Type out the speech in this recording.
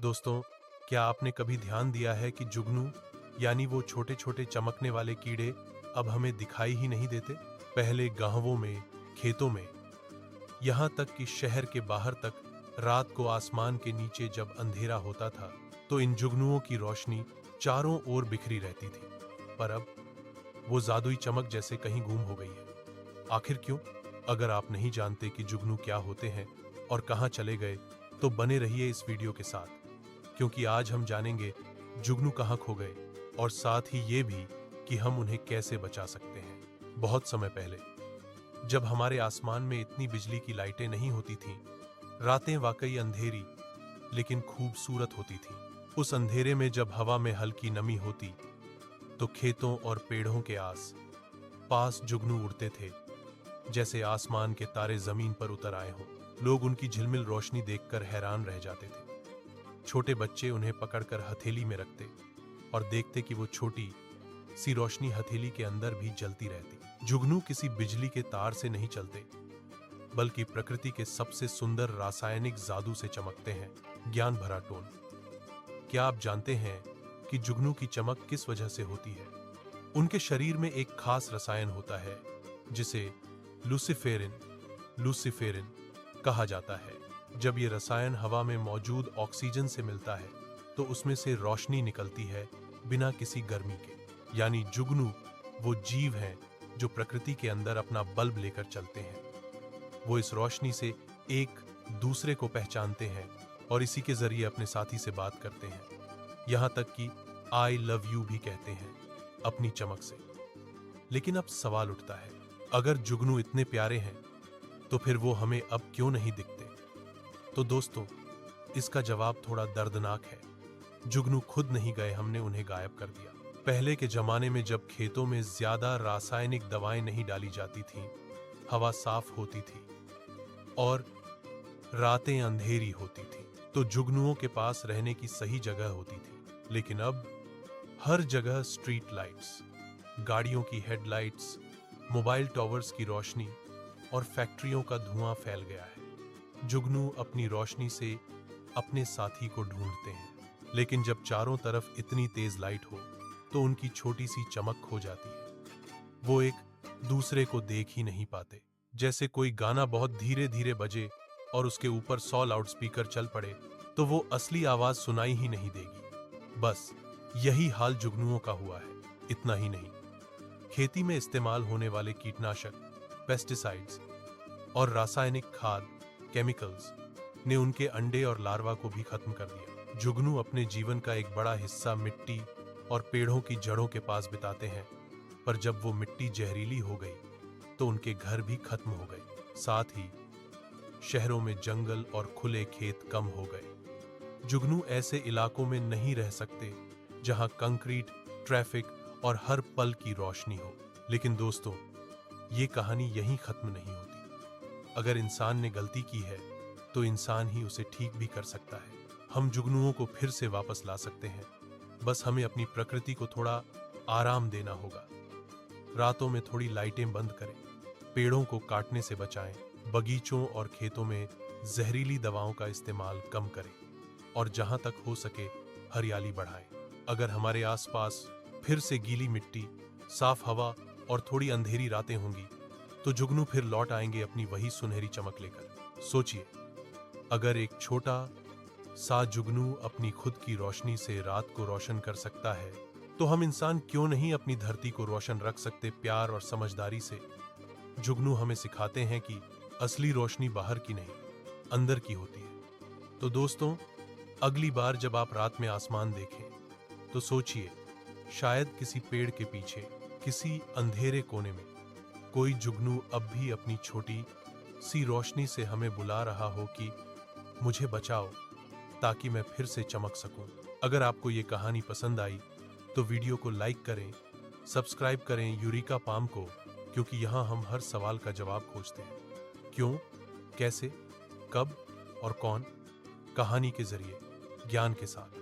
दोस्तों, क्या आपने कभी ध्यान दिया है कि जुगनू यानी वो छोटे छोटे चमकने वाले कीड़े अब हमें दिखाई ही नहीं देते? पहले गांवों में, खेतों में, यहां तक कि शहर के बाहर तक रात को आसमान के नीचे जब अंधेरा होता था तो इन जुगनुओं की रोशनी चारों ओर बिखरी रहती थी। पर अब वो जादुई चमक जैसे कहीं गुम हो गई है। आखिर क्यों? अगर आप नहीं जानते कि जुगनू क्या होते हैं और कहां चले गए, तो बने रहिए इस वीडियो के साथ, क्योंकि आज हम जानेंगे जुगनू कहां खो गए और साथ ही ये भी कि हम उन्हें कैसे बचा सकते हैं। बहुत समय पहले, जब हमारे आसमान में इतनी बिजली की लाइटें नहीं होती थीं, रातें वाकई अंधेरी लेकिन खूबसूरत होती थीं। उस अंधेरे में जब हवा में हल्की नमी होती तो खेतों और पेड़ों के आस पास जुगनू उड़ते थे, जैसे आसमान के तारे जमीन पर उतर आए हों। लोग उनकी झिलमिल रोशनी देखकर हैरान रह जाते थे। छोटे बच्चे उन्हें पकड़कर हथेली में रखते और देखते कि वो छोटी सी रोशनी हथेली के अंदर भी जलती रहती। जुगनू किसी बिजली के तार से नहीं चलते, बल्कि प्रकृति के सबसे सुंदर रासायनिक जादू से चमकते हैं। ज्ञान भरा टोन। क्या आप जानते हैं कि जुगनू की चमक किस वजह से होती है? उनके शरीर में एक खास रसायन होता है जिसे लूसीफेरिन कहा जाता है। जब ये रसायन हवा में मौजूद ऑक्सीजन से मिलता है तो उसमें से रोशनी निकलती है बिना किसी गर्मी के। यानी जुगनू वो जीव हैं जो प्रकृति के अंदर अपना बल्ब लेकर चलते हैं। वो इस रोशनी से एक दूसरे को पहचानते हैं और इसी के जरिए अपने साथी से बात करते हैं। यहां तक कि आई लव यू भी कहते हैं अपनी चमक से। लेकिन अब सवाल उठता है, अगर जुगनू इतने प्यारे हैं तो फिर वो हमें अब क्यों नहीं दिखते? तो दोस्तों, इसका जवाब थोड़ा दर्दनाक है। जुगनू खुद नहीं गए, हमने उन्हें गायब कर दिया। पहले के जमाने में जब खेतों में ज्यादा रासायनिक दवाएं नहीं डाली जाती थीं, हवा साफ होती थी और रातें अंधेरी होती थी, तो जुगनुओं के पास रहने की सही जगह होती थी। लेकिन अब हर जगह स्ट्रीट लाइट्स, गाड़ियों की हेडलाइट्स, मोबाइल टावर्स की रोशनी और फैक्ट्रियों का धुआं फैल गया है। जुगनू अपनी रोशनी से अपने साथी को ढूंढते हैं, लेकिन जब चारों तरफ इतनी तेज लाइट हो तो उनकी छोटी सी चमक खो जाती है। वो एक दूसरे को देख ही नहीं पाते। जैसे कोई गाना बहुत धीरे धीरे बजे और उसके ऊपर 100 लाउडस्पीकर चल पड़े तो वो असली आवाज सुनाई ही नहीं देगी। बस यही हाल जुगनुओं का हुआ है। इतना ही नहीं, खेती में इस्तेमाल होने वाले कीटनाशक, पेस्टिसाइड्स और रासायनिक खाद, केमिकल्स ने उनके अंडे और लार्वा को भी खत्म कर दिया। जुगनू अपने जीवन का एक बड़ा हिस्सा मिट्टी और पेड़ों की जड़ों के पास बिताते हैं, पर जब वो मिट्टी जहरीली हो गई तो उनके घर भी खत्म हो गए। साथ ही शहरों में जंगल और खुले खेत कम हो गए। जुगनू ऐसे इलाकों में नहीं रह सकते जहां कंक्रीट, ट्रैफिक और हर पल की रोशनी हो। लेकिन दोस्तों, ये कहानी यहीं खत्म नहीं होती। अगर इंसान ने गलती की है तो इंसान ही उसे ठीक भी कर सकता है। हम जुगनुओं को फिर से वापस ला सकते हैं। बस हमें अपनी प्रकृति को थोड़ा आराम देना होगा। रातों में थोड़ी लाइटें बंद करें, पेड़ों को काटने से बचाएं, बगीचों और खेतों में जहरीली दवाओं का इस्तेमाल कम करें और जहां तक हो सके हरियाली बढ़ाएं। अगर हमारे आसपास फिर से गीली मिट्टी, साफ हवा और थोड़ी अंधेरी रातें होंगी तो जुगनू फिर लौट आएंगे अपनी वही सुनहरी चमक लेकर। सोचिए, अगर एक छोटा सा जुगनू अपनी खुद की रोशनी से रात को रोशन कर सकता है, तो हम इंसान क्यों नहीं अपनी धरती को रोशन रख सकते प्यार और समझदारी से? जुगनू हमें सिखाते हैं कि असली रोशनी बाहर की नहीं, अंदर की होती है। तो दोस्तों, अगली बार जब आप रात में आसमान देखें तो सोचिए, शायद किसी पेड़ के पीछे, किसी अंधेरे कोने में कोई जुगनू अब भी अपनी छोटी सी रोशनी से हमें बुला रहा हो कि मुझे बचाओ, ताकि मैं फिर से चमक सकूं। अगर आपको ये कहानी पसंद आई तो वीडियो को लाइक करें, सब्सक्राइब करें यूरेका पाम को, क्योंकि यहाँ हम हर सवाल का जवाब खोजते हैं। क्यों, कैसे, कब और कौन, कहानी के जरिए, ज्ञान के साथ।